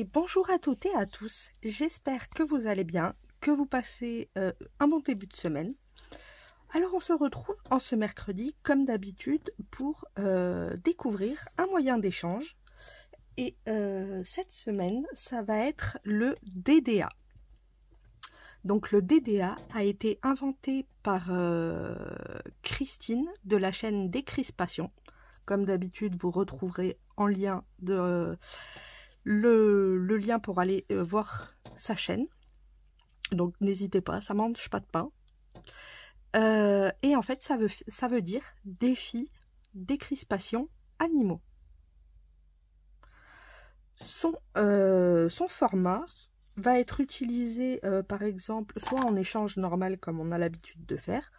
Et bonjour à toutes et à tous, j'espère que vous allez bien, que vous passez un bon début de semaine. Alors on se retrouve en ce mercredi comme d'habitude pour découvrir un moyen d'échange. Et cette semaine, ça va être le DDA. Donc le DDA a été inventé par Christine de la chaîne Décrispation. Comme d'habitude, vous retrouverez en lien le lien pour aller voir sa chaîne. Donc n'hésitez pas, ça mange pas de pain. Et en fait, ça veut dire défi, décrispation, animaux. Son format va être utilisé par exemple soit en échange normal comme on a l'habitude de faire,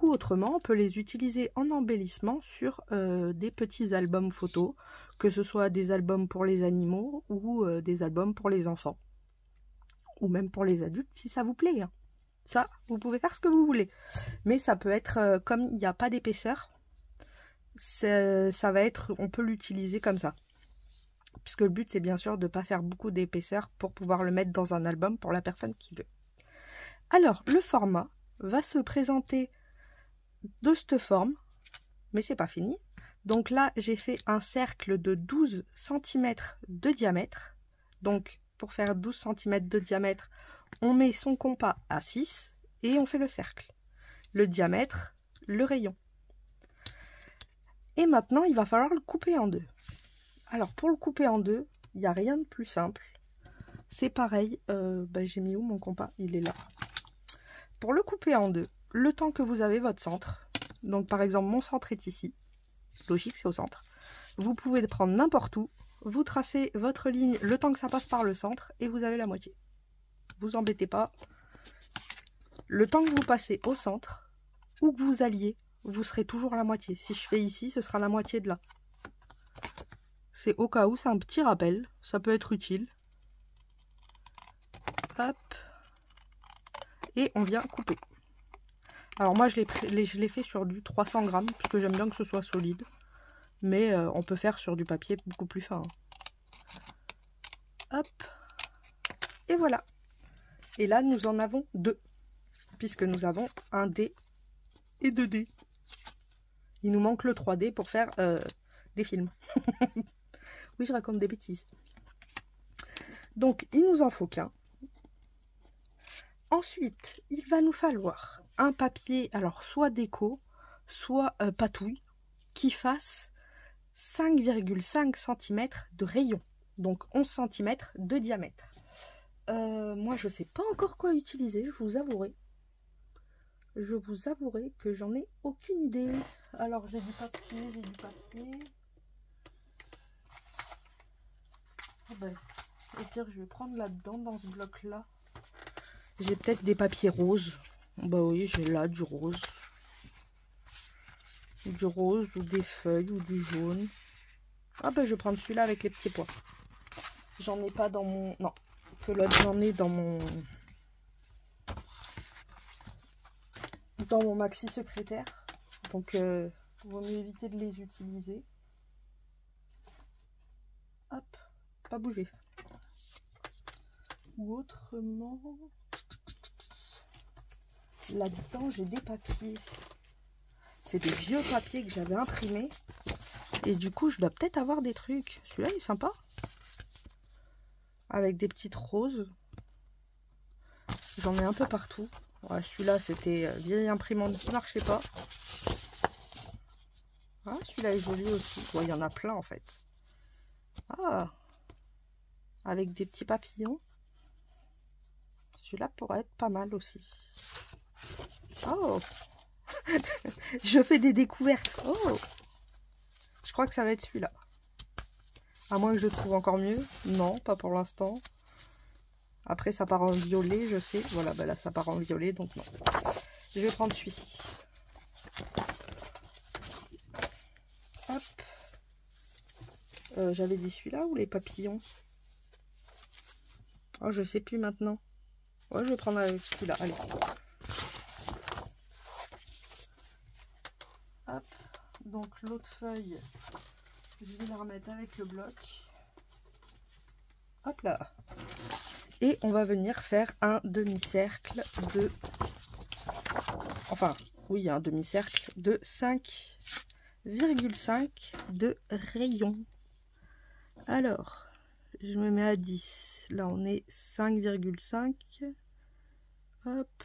ou autrement on peut les utiliser en embellissement sur des petits albums photos, que ce soit des albums pour les animaux ou des albums pour les enfants, ou même pour les adultes si ça vous plaît, hein. Ça, vous pouvez faire ce que vous voulez, mais ça peut être comme il n'y a pas d'épaisseur, ça va être, on peut l'utiliser comme ça. Puisque le but c'est bien sûr de ne pas faire beaucoup d'épaisseur pour pouvoir le mettre dans un album pour la personne qui veut. Alors le format va se présenter de cette forme, mais c'est pas fini. Donc là j'ai fait un cercle de 12 cm de diamètre. Donc pour faire 12 cm de diamètre, on met son compas à 6 et on fait le cercle. Le diamètre, le rayon. Et maintenant il va falloir le couper en deux. Alors pour le couper en deux, il n'y a rien de plus simple. C'est pareil, j'ai mis où mon compas? Il est là. Pour le couper en deux, le temps que vous avez votre centre, donc par exemple mon centre est ici, logique c'est au centre, vous pouvez le prendre n'importe où, vous tracez votre ligne le temps que ça passe par le centre et vous avez la moitié. Vous embêtez pas, le temps que vous passez au centre, où que vous alliez, vous serez toujours à la moitié. Si je fais ici, ce sera la moitié de là. C'est au cas où, c'est un petit rappel, ça peut être utile. Hop. Et on vient couper. Alors moi je l'ai fait sur du 300 grammes, puisque j'aime bien que ce soit solide. Mais on peut faire sur du papier beaucoup plus fin. Hop. Et voilà. Et là nous en avons deux, puisque nous avons un D et 2D. Il nous manque le 3D pour faire des films. Oui, je raconte des bêtises. Donc, il nous en faut qu'un. Ensuite, il va nous falloir un papier, alors soit déco, soit patouille, qui fasse 5,5 cm de rayon. Donc 11 cm de diamètre. Moi, je ne sais pas encore quoi utiliser, je vous avouerai. Je vous avouerai que j'en ai aucune idée. Alors, j'ai du papier, Oh ben, au pire, je vais prendre là-dedans, dans ce bloc-là. J'ai peut-être des papiers roses. Bah oui, j'ai là du rose. Du rose, ou des feuilles, ou du jaune. Ah ben, je vais prendre celui-là avec les petits pois. J'en ai pas dans mon... Non, que l'autre, j'en ai dans mon... maxi secrétaire. Donc, vaut mieux éviter de les utiliser. Hop, pas bouger. Ou autrement, là-dedans j'ai des papiers. C'est des vieux papiers que j'avais imprimés. Et du coup je dois peut-être avoir des trucs. Celui-là il est sympa. Avec des petites roses. J'en ai un peu partout. Ouais, celui-là c'était vieille imprimante qui marchait pas. Ah, celui-là est joli aussi. Ouais, il y en a plein en fait. Ah, avec des petits papillons. Celui-là pourrait être pas mal aussi. Oh. Je fais des découvertes. Oh. Je crois que ça va être celui-là. À moins que je trouve encore mieux. Non, pas pour l'instant. Après, ça part en violet, je sais. Voilà, bah là, ça part en violet, donc non. Je vais prendre celui-ci. Hop. J'avais dit celui-là ou les papillons? Oh, je sais plus maintenant. Ouais, je vais prendre avec celui-là. Allez. Hop. Donc, l'autre feuille, je vais la remettre avec le bloc. Hop là. Et on va venir faire un demi-cercle de... Enfin, oui, un demi-cercle de 5,5 de rayon. Alors, je me mets à 10. Là, on est 5,5. Hop.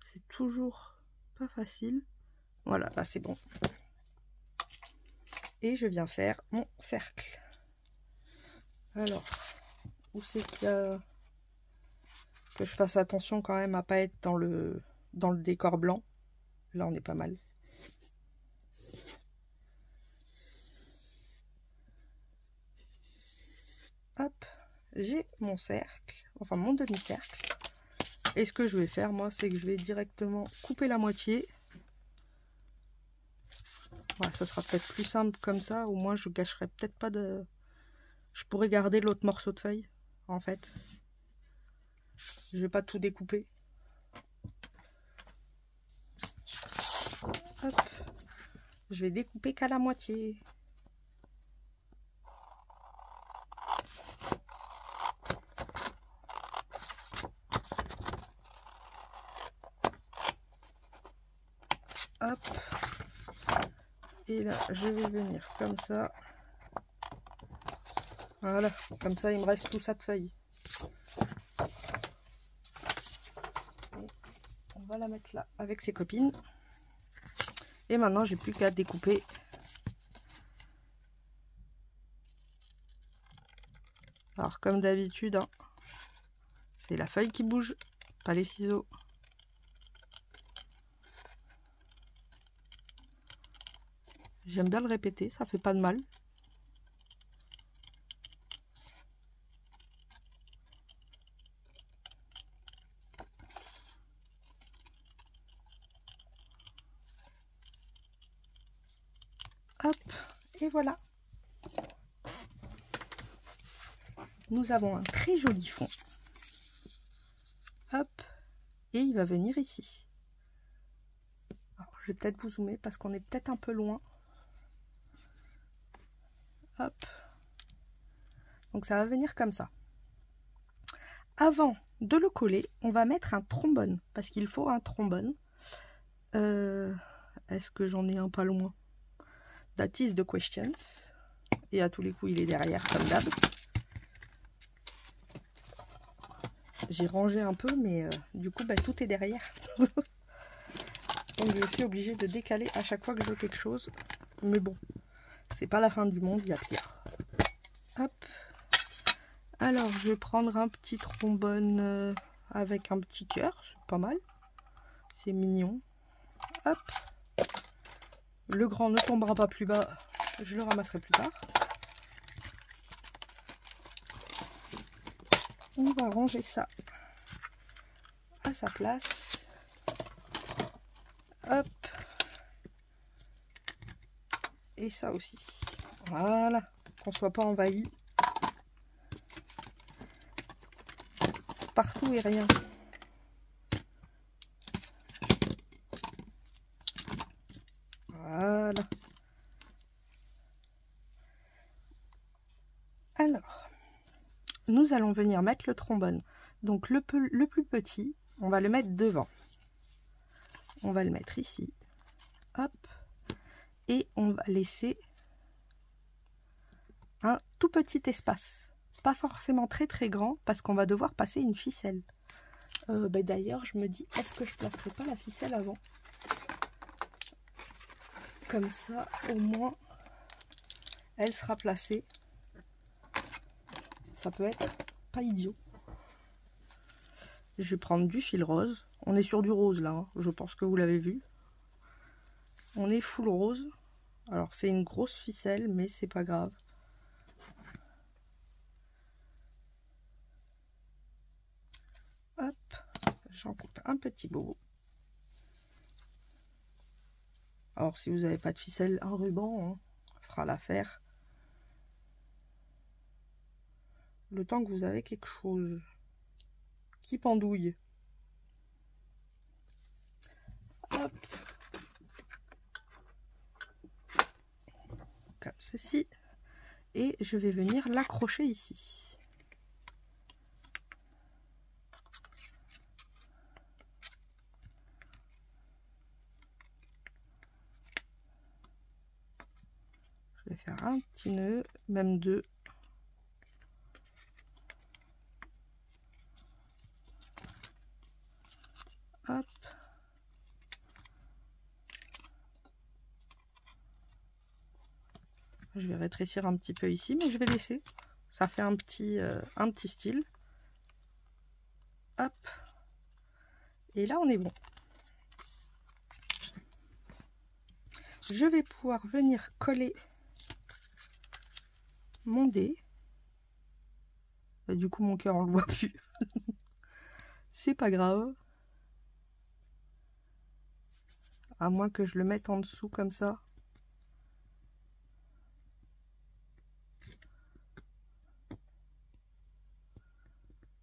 C'est toujours pas facile. Voilà, là, c'est bon. Et je viens faire mon cercle. Alors, où c'est qu'il y a... Que je fasse attention quand même à pas être dans le décor blanc. Là, on est pas mal. Hop, j'ai mon cercle, enfin mon demi-cercle. Et ce que je vais faire, moi, c'est que je vais directement couper la moitié. Ouais, ça sera peut-être plus simple comme ça. Au moins, je gâcherai peut-être pas de... Je pourrais garder l'autre morceau de feuille, en fait. Je vais pas tout découper. Hop. Je vais découper qu'à la moitié. Hop. Et là, je vais venir comme ça. Voilà, comme ça, il me reste tout ça de feuilles. Et on va la mettre là avec ses copines. Et maintenant, j'ai plus qu'à découper. Alors, comme d'habitude, hein, c'est la feuille qui bouge, pas les ciseaux. J'aime bien le répéter, ça fait pas de mal. Hop, et voilà. Nous avons un très joli fond. Hop, et il va venir ici. Alors, je vais peut-être vous zoomer parce qu'on est peut-être un peu loin. Hop. Donc ça va venir comme ça. Avant de le coller, on va mettre un trombone parce qu'il faut un trombone. Est-ce que j'en ai un pas loin? That is the questions. Et à tous les coups, il est derrière comme d'hab. J'ai rangé un peu, mais du coup, bah, tout est derrière. Donc je suis obligée de décaler à chaque fois que je veux quelque chose. Mais bon, c'est pas la fin du monde, il y a pire. Hop. Alors, je vais prendre un petit trombone avec un petit cœur, c'est pas mal. C'est mignon. Hop. Le grand ne tombera pas plus bas, je le ramasserai plus tard. On va ranger ça à sa place. Hop. Et ça aussi. Voilà. Qu'on soit pas envahi. Partout et rien. Voilà. Alors, nous allons venir mettre le trombone. Donc le plus petit, on va le mettre devant. On va le mettre ici. Hop. Et on va laisser un tout petit espace. Pas forcément très très grand parce qu'on va devoir passer une ficelle. Bah d'ailleurs, je me dis, est-ce que je placerai pas la ficelle avant? Comme ça, au moins, elle sera placée. Ça peut être pas idiot. Je vais prendre du fil rose. On est sur du rose là, hein. Je pense que vous l'avez vu. On est full rose. Alors c'est une grosse ficelle, mais c'est pas grave. Hop, j'en coupe un petit bout. Alors si vous n'avez pas de ficelle, un ruban hein, fera l'affaire. Le temps que vous avez quelque chose qui pendouille. Hop. comme ceci. Et je vais venir l'accrocher ici. Je vais faire un petit nœud, même deux. Hop. Je vais rétrécir un petit peu ici, mais je vais laisser. Ça fait un petit style. Hop. Et là, on est bon. Je vais pouvoir venir coller mon dé. Du coup, mon cœur, on le voit plus. C'est pas grave. À moins que je le mette en dessous comme ça.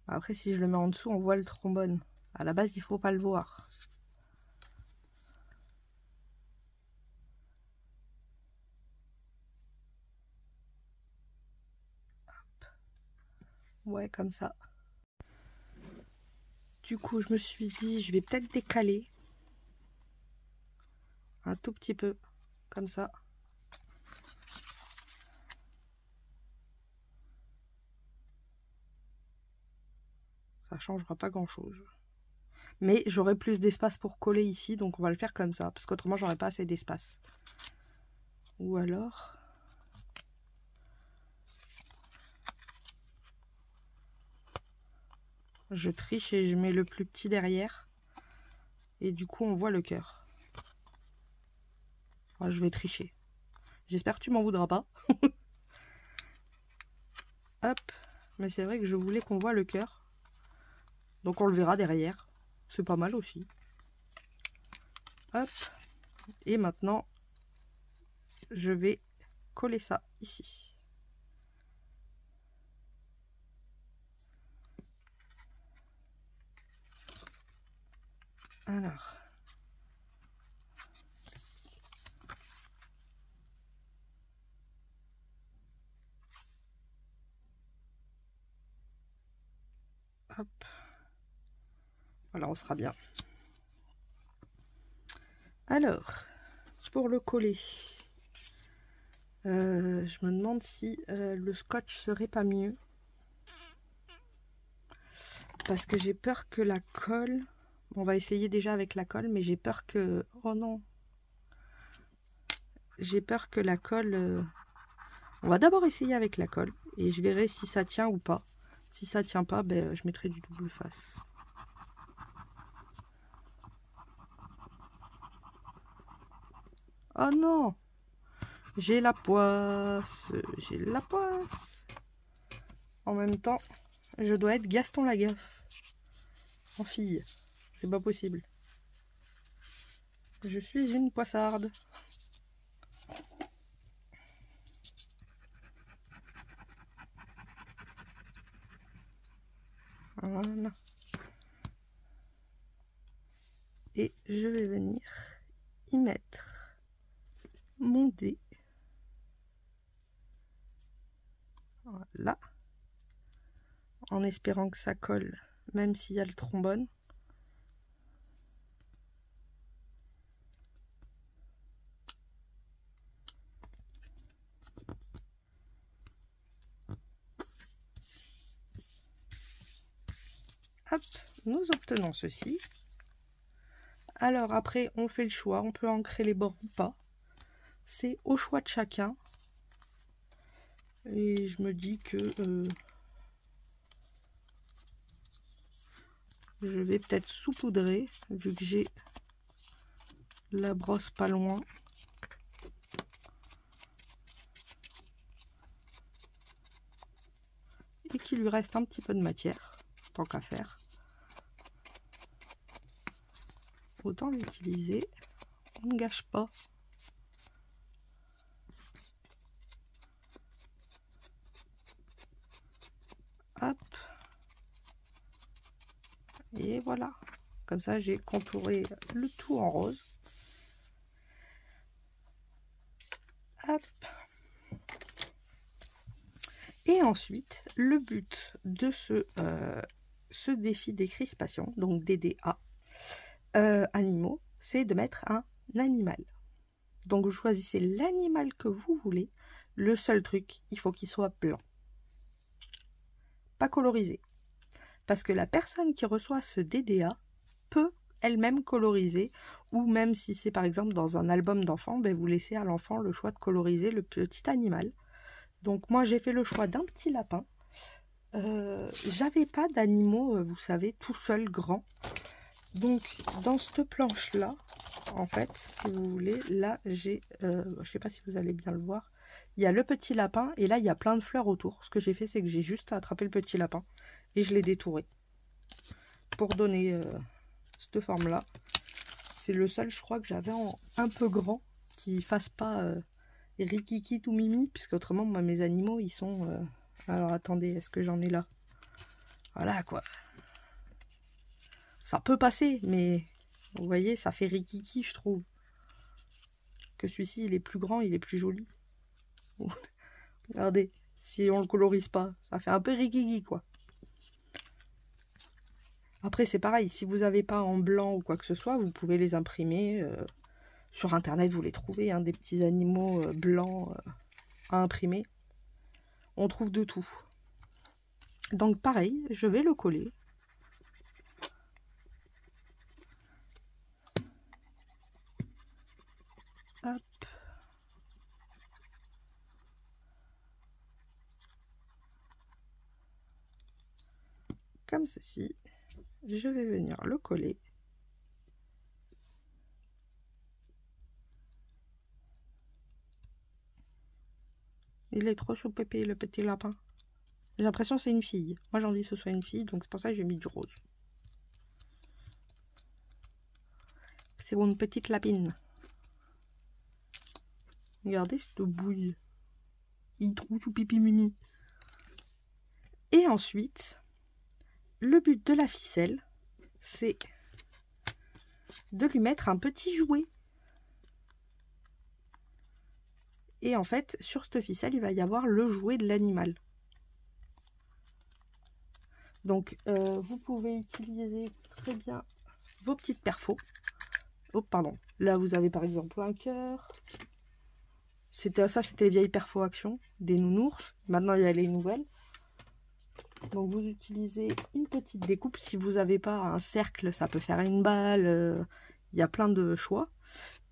Après, si je le mets en dessous, on voit le trombone. À la base, il faut pas le voir. Hop. Ouais, comme ça. Du coup, je me suis dit, je vais peut-être décaler. Un tout petit peu. Comme ça. Ça changera pas grand-chose. Mais j'aurai plus d'espace pour coller ici, donc on va le faire comme ça, parce qu'autrement j'aurais pas assez d'espace. Ou alors... je triche et je mets le plus petit derrière. Et du coup on voit le cœur. Enfin, je vais tricher. J'espère que tu m'en voudras pas. Hop. Mais c'est vrai que je voulais qu'on voit le cœur. Donc on le verra derrière. C'est pas mal aussi. Hop. Et maintenant, je vais coller ça ici. Alors. Hop. Voilà, on sera bien. Alors, pour le coller, je me demande si le scotch serait pas mieux. Parce que j'ai peur que la colle... On va essayer déjà avec la colle, mais j'ai peur que... Oh non! J'ai peur que la colle... On va d'abord essayer avec la colle. Et je verrai si ça tient ou pas. Si ça tient pas, ben, je mettrai du double face. Oh non! J'ai la poisse! J'ai la poisse! En même temps, je dois être Gaston Lagaffe. En fille. C'est pas possible. Je suis une poissarde. Voilà. Et je vais venir y mettre mon dé. Voilà. En espérant que ça colle, même s'il y a le trombone. Hop, nous obtenons ceci. Alors après, on fait le choix, on peut ancrer les bords ou pas. C'est au choix de chacun. Et je me dis que je vais peut-être saupoudrer, vu que j'ai la brosse pas loin. Et qu'il lui reste un petit peu de matière, tant qu'à faire. Autant l'utiliser, on ne gâche pas. Hop. Et voilà. Comme ça, j'ai contouré le tout en rose. Hop. Et ensuite, le but de ce défi décrispation, donc DDA, animaux, c'est de mettre un animal. Donc vous choisissez l'animal que vous voulez. Le seul truc, il faut qu'il soit blanc. Pas colorisé. Parce que la personne qui reçoit ce DDA peut elle-même coloriser, ou même si c'est par exemple dans un album d'enfant, ben vous laissez à l'enfant le choix de coloriser le petit animal. Donc moi j'ai fait le choix d'un petit lapin. J'avais pas d'animaux, vous savez, tout seul grand. Donc dans cette planche là, en fait, si vous voulez, là j'ai, je sais pas si vous allez bien le voir, il y a le petit lapin et là il y a plein de fleurs autour. Ce que j'ai fait, c'est que j'ai juste attrapé le petit lapin et je l'ai détouré pour donner cette forme là. C'est le seul, je crois, que j'avais un peu grand qui fasse pas rikiki tout mimi, puisque autrement moi mes animaux ils sont alors attendez, est-ce que j'en ai là? Voilà quoi, ça peut passer, mais vous voyez, ça fait rikiki, je trouve. Que celui-ci, il est plus grand, il est plus joli. Regardez, si on le colorise pas, ça fait un peu rikiki, quoi. Après, c'est pareil, si vous n'avez pas en blanc ou quoi que ce soit, vous pouvez les imprimer. Sur Internet, vous les trouvez, hein, des petits animaux blancs à imprimer. On trouve de tout. Donc pareil, je vais le coller. Hop. Comme ceci. Je vais venir le coller. Il est trop chou-pépé, le petit lapin. J'ai l'impression que c'est une fille. Moi, j'ai envie que ce soit une fille, donc c'est pour ça que j'ai mis du rose. C'est une petite lapine. Regardez cette bouille. Il trouve chou-pipi mimi. Et ensuite, le but de la ficelle, c'est de lui mettre un petit jouet. Et en fait, sur cette ficelle, il va y avoir le jouet de l'animal. Donc, vous pouvez utiliser très bien vos petites perfos. Oh, pardon. Là, vous avez par exemple un cœur. Ça, c'était les vieilles perfos action, des nounours. Maintenant, il y a les nouvelles. Donc, vous utilisez une petite découpe. Si vous n'avez pas un cercle, ça peut faire une balle. Il y a plein de choix.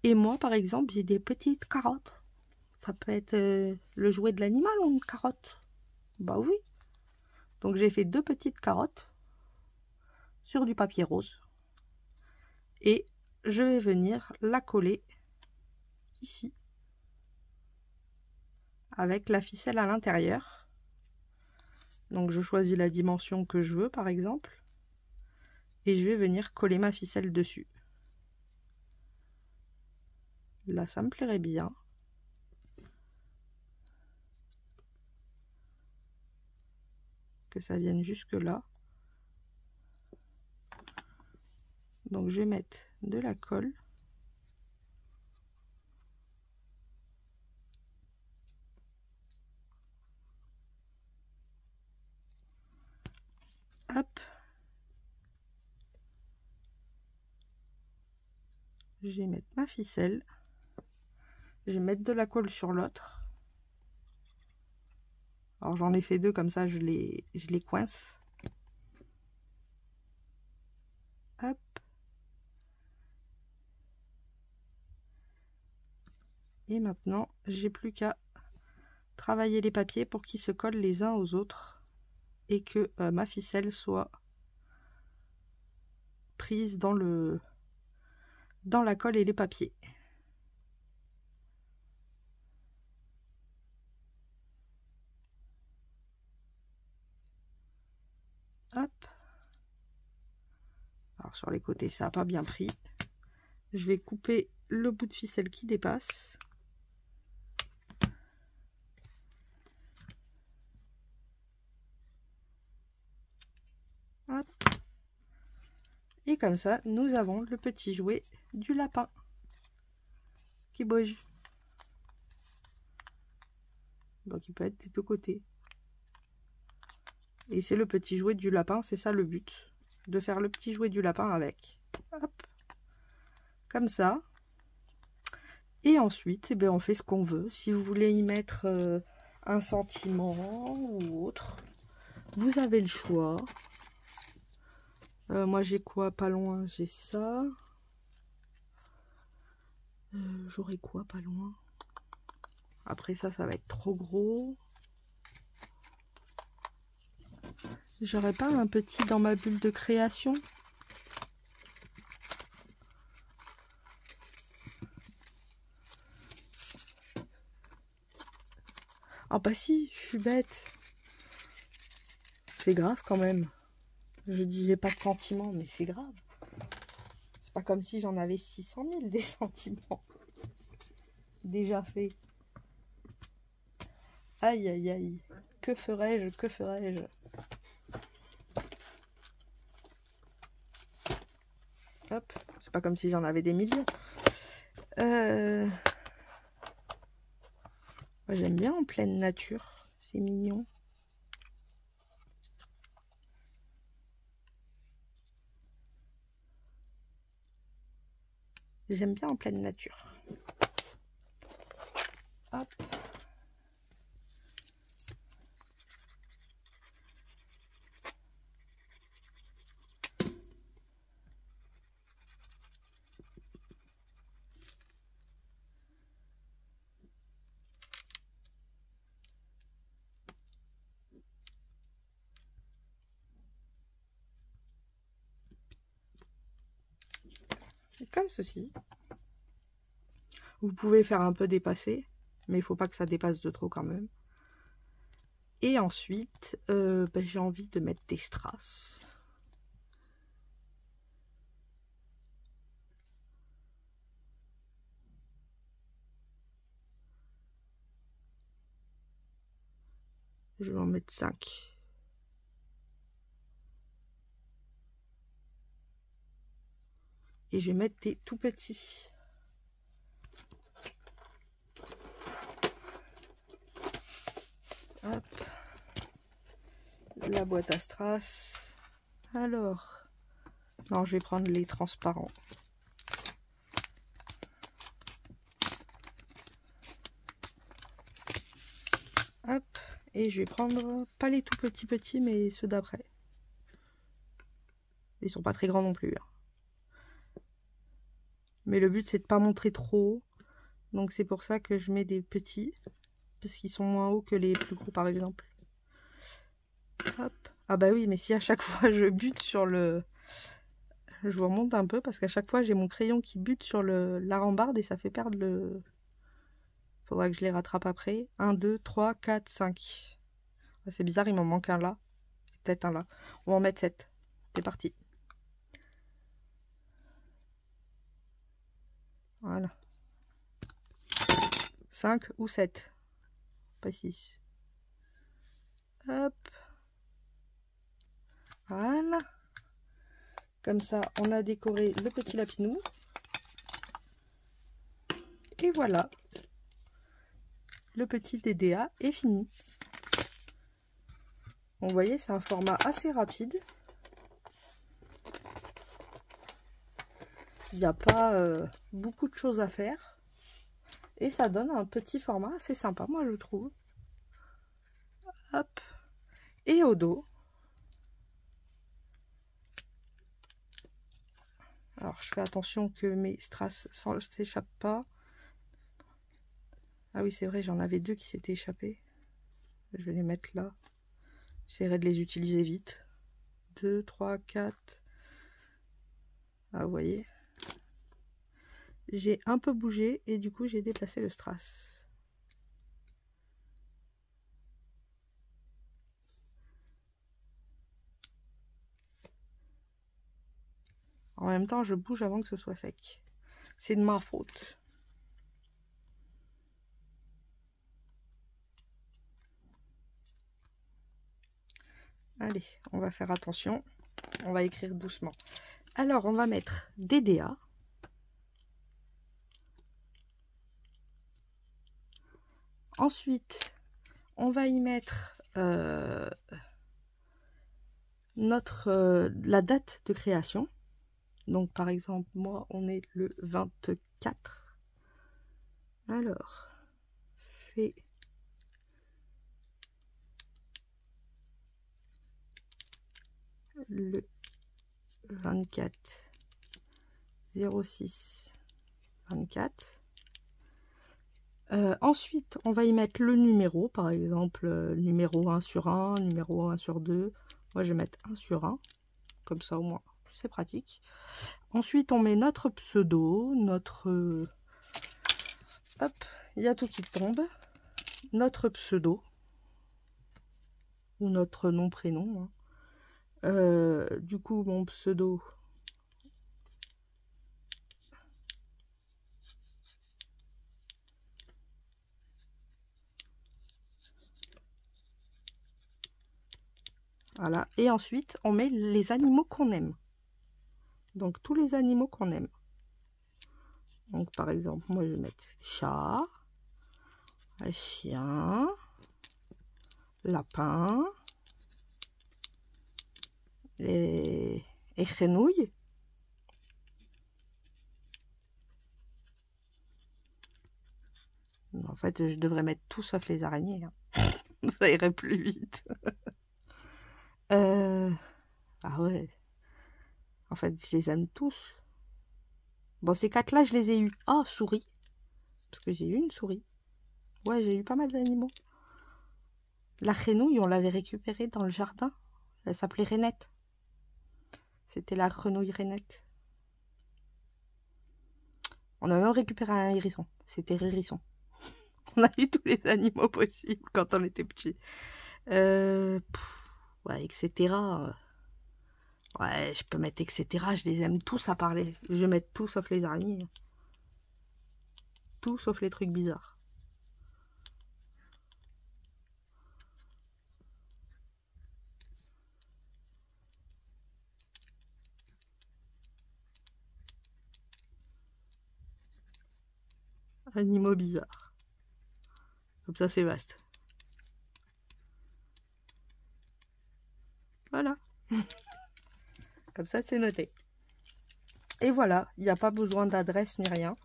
Et moi, par exemple, j'ai des petites carottes. Ça peut être le jouet de l'animal ou une carotte. Bah oui. Donc j'ai fait 2 petites carottes sur du papier rose. Et je vais venir la coller ici. Avec la ficelle à l'intérieur. Donc je choisis la dimension que je veux par exemple. Et je vais venir coller ma ficelle dessus. Là ça me plairait bien. Que ça vienne jusque là. Donc je vais mettre de la colle. Hop. Je vais mettre ma ficelle. Je vais mettre de la colle sur l'autre. Alors j'en ai fait 2 comme ça, je les coince. Hop. Et maintenant, j'ai plus qu'à travailler les papiers pour qu'ils se collent les uns aux autres et que ma ficelle soit prise dans la colle et les papiers. Hop. Alors sur les côtés, ça n'a pas bien pris. Je vais couper le bout de ficelle qui dépasse. Hop. Et comme ça, nous avons le petit jouet du lapin qui bouge. Donc il peut être des 2 côtés. Et c'est le petit jouet du lapin, c'est ça le but. De faire le petit jouet du lapin avec. Hop. Comme ça. Et ensuite, eh bien, on fait ce qu'on veut. Si vous voulez y mettre un sentiment ou autre, vous avez le choix. Moi, j'ai quoi pas loin? J'ai ça. J'aurai quoi pas loin? Après ça, ça va être trop gros. J'aurais pas un petit dans ma bulle de création? Ah bah si, je suis bête. C'est grave quand même. Je dis j'ai pas de sentiments, mais c'est grave. C'est pas comme si j'en avais 600 000 des sentiments. Déjà fait. Aïe aïe aïe. Que ferais-je? Que ferais-je? Hop. C'est pas comme si j'en avais des millions. Moi, j'aime bien en pleine nature. C'est mignon. J'aime bien en pleine nature. Hop. Comme ceci. Vous pouvez faire un peu dépasser, mais il faut pas que ça dépasse de trop quand même. Et ensuite, j'ai envie de mettre des strass. Je vais en mettre 5. Et je vais mettre des tout petits. Hop. La boîte à strass. Alors, non, je vais prendre les transparents. Hop. Et je vais prendre, pas les tout petits, mais ceux d'après. Ils sont pas très grands non plus. Hein. Mais le but, c'est de pas montrer trop haut. Donc c'est pour ça que je mets des petits. Parce qu'ils sont moins hauts que les plus gros, par exemple. Hop. Ah bah oui, mais si à chaque fois je bute sur le... Je vous remonte un peu parce qu'à chaque fois j'ai mon crayon qui bute sur la rambarde et ça fait perdre le... Faudra que je les rattrape après. 1, 2, 3, 4, 5. C'est bizarre, il m'en manque un là. Peut-être un là. On va en mettre 7. C'est parti. Voilà. 5 ou 7. Pas 6. Hop. Voilà. Comme ça, on a décoré le petit lapinou. Et voilà. Le petit DDA est fini. Vous voyez, c'est un format assez rapide. Il n'y a pas beaucoup de choses à faire. Et ça donne un petit format assez sympa, moi je trouve. Hop. Et au dos. Alors je fais attention que mes strass ne s'échappent pas. Ah oui, c'est vrai, j'en avais 2 qui s'étaient échappés. Je vais les mettre là. J'essaierai de les utiliser vite. 2, 3, 4. Ah, vous voyez. J'ai un peu bougé et du coup j'ai déplacé le strass. En même temps, je bouge avant que ce soit sec. C'est de ma faute. Allez, on va faire attention. On va écrire doucement. Alors, on va mettre DDA. Ensuite, on va y mettre la date de création. Donc par exemple, moi on est le 24. Alors, fait le 24 06 24. Ensuite, on va y mettre le numéro, par exemple, numéro 1 sur 1, numéro 1 sur 2. Moi, je vais mettre 1 sur 1, comme ça au moins, c'est pratique. Ensuite, on met notre pseudo, notre... hop, il y a tout qui tombe. Notre pseudo, ou notre nom, prénom. Hein. Du coup, mon pseudo... Voilà, et ensuite, on met les animaux qu'on aime. Donc, tous les animaux qu'on aime. Donc, par exemple, moi, je vais mettre chat, chien, lapin, et grenouille. En fait, je devrais mettre tout sauf les araignées. Hein. Ça irait plus vite. Ah ouais. En fait, je les aime tous. Bon, ces 4-là, je les ai eus. Oh, souris. Parce que j'ai eu une souris. Ouais, j'ai eu pas mal d'animaux. La grenouille, on l'avait récupérée dans le jardin. Elle s'appelait Rainette. C'était la grenouille Rainette. On a même récupéré un hérisson. C'était Hérisson. On a eu tous les animaux possibles quand on était petits. Ouais, etc. Ouais, je peux mettre etc. Je les aime tous à parler. Je vais mettre tout sauf les araignées. Tout sauf les trucs bizarres. Animaux bizarres. Comme ça, c'est vaste. Voilà. Comme ça, c'est noté. Et voilà, il n'y a pas besoin d'adresse ni rien.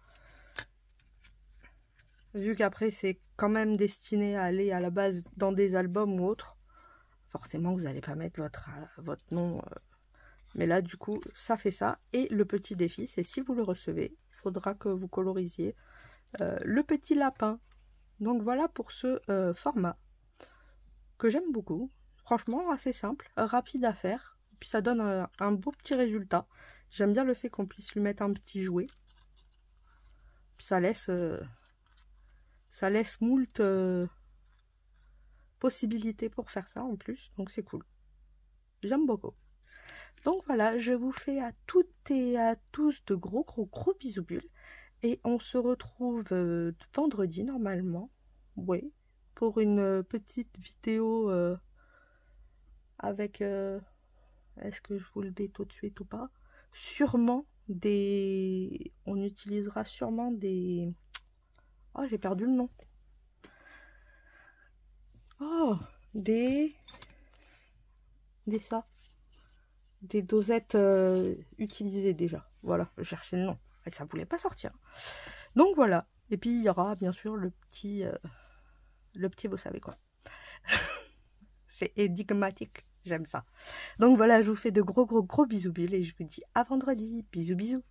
Vu qu'après, c'est quand même destiné à aller à la base dans des albums ou autres. Forcément, vous n'allez pas mettre votre nom. Mais là, du coup, ça fait ça. Et le petit défi, c'est si vous le recevez, il faudra que vous colorisiez le petit lapin. Donc voilà pour ce format que j'aime beaucoup. Franchement, assez simple, rapide à faire. Puis ça donne un beau petit résultat. J'aime bien le fait qu'on puisse lui mettre un petit jouet. Puis ça laisse moult possibilités pour faire ça en plus. Donc c'est cool. J'aime beaucoup. Donc voilà, je vous fais à toutes et à tous de gros bisous bulles. Et on se retrouve vendredi normalement. Oui. Pour une petite vidéo avec... est-ce que je vous le dis tout de suite ou pas? Sûrement des... On utilisera sûrement des... Oh, j'ai perdu le nom. Oh, des ça. Des dosettes utilisées déjà. Voilà, je cherchais le nom. Et ça voulait pas sortir. Donc voilà. Et puis il y aura bien sûr le petit, vous savez quoi. C'est énigmatique. J'aime ça. Donc voilà, je vous fais de gros bisous bulles et je vous dis à vendredi. Bisous bisous.